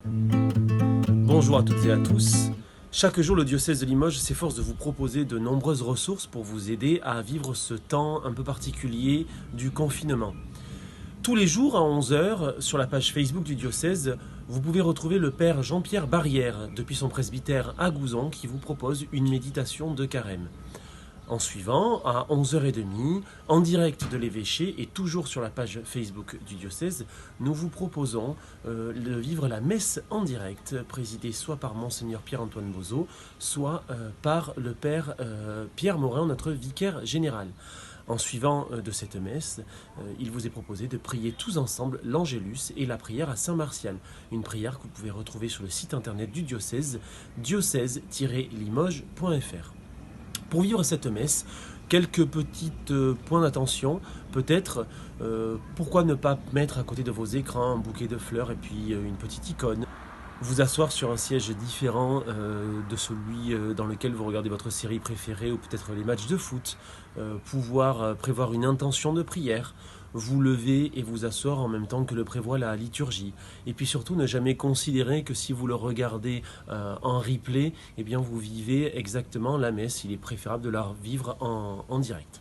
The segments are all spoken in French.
Bonjour à toutes et à tous. Chaque jour, le diocèse de Limoges s'efforce de vous proposer de nombreuses ressources pour vous aider à vivre ce temps un peu particulier du confinement. Tous les jours à 11 h, sur la page Facebook du diocèse, vous pouvez retrouver le père Jean-Pierre Barrière, depuis son presbytère à Gouzon, qui vous propose une méditation de carême. En suivant, à 11h30, en direct de l'évêché et toujours sur la page Facebook du diocèse, nous vous proposons de vivre la messe en direct, présidée soit par Monseigneur Pierre-Antoine Bozo, soit par le Père Pierre Morin, notre vicaire général. En suivant de cette messe, il vous est proposé de prier tous ensemble l'Angélus et la prière à Saint Martial, une prière que vous pouvez retrouver sur le site internet du diocèse, diocèse-limoges.fr. Pour vivre cette messe, quelques petits points d'attention. Peut-être, pourquoi ne pas mettre à côté de vos écrans un bouquet de fleurs et puis une petite icône. Vous asseoir sur un siège différent de celui dans lequel vous regardez votre série préférée ou peut-être les matchs de foot. Pouvoir prévoir une intention de prière. Vous lever et vous asseoir en même temps que le prévoit la liturgie. Et puis surtout, ne jamais considérer que si vous le regardez en replay, eh bien vous vivez exactement la messe. Il est préférable de la vivre en direct.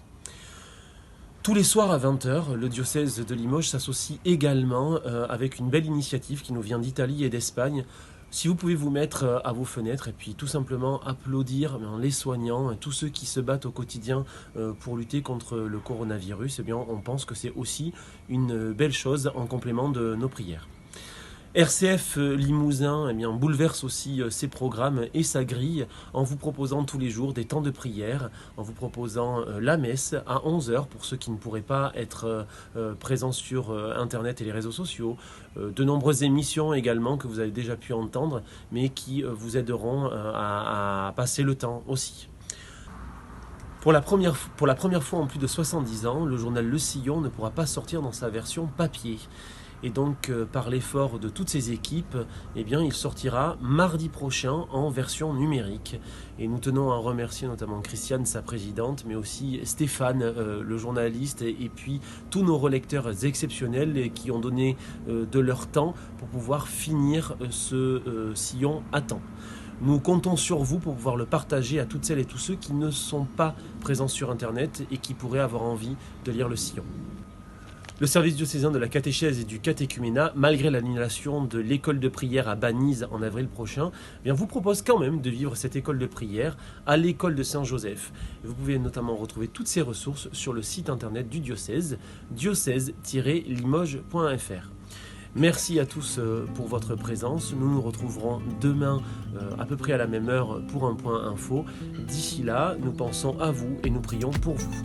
Tous les soirs à 20 h, le diocèse de Limoges s'associe également avec une belle initiative qui nous vient d'Italie et d'Espagne. Si vous pouvez vous mettre à vos fenêtres et puis tout simplement applaudir en les soignant, tous ceux qui se battent au quotidien pour lutter contre le coronavirus, eh bien on pense que c'est aussi une belle chose en complément de nos prières. RCF Limousin bouleverse aussi ses programmes et sa grille en vous proposant tous les jours des temps de prière, en vous proposant la messe à 11 h pour ceux qui ne pourraient pas être présents sur Internet et les réseaux sociaux, de nombreuses émissions également que vous avez déjà pu entendre, mais qui vous aideront à passer le temps aussi. Pour la première fois en plus de 70 ans, le journal Le Sillon ne pourra pas sortir dans sa version papier. Et donc, par l'effort de toutes ces équipes, eh bien, il sortira mardi prochain en version numérique. Et nous tenons à remercier notamment Christiane, sa présidente, mais aussi Stéphane, le journaliste, et puis tous nos relecteurs exceptionnels qui ont donné de leur temps pour pouvoir finir ce sillon à temps. Nous comptons sur vous pour pouvoir le partager à toutes celles et tous ceux qui ne sont pas présents sur Internet et qui pourraient avoir envie de lire le sillon. Le service diocésain de la catéchèse et du catéchuménat, malgré l'annulation de l'école de prière à Banise en avril prochain, vous propose quand même de vivre cette école de prière à l'école de Saint-Joseph. Vous pouvez notamment retrouver toutes ces ressources sur le site internet du diocèse, diocèse-limoges.fr. Merci à tous pour votre présence. Nous nous retrouverons demain à peu près à la même heure pour un point info. D'ici là, nous pensons à vous et nous prions pour vous.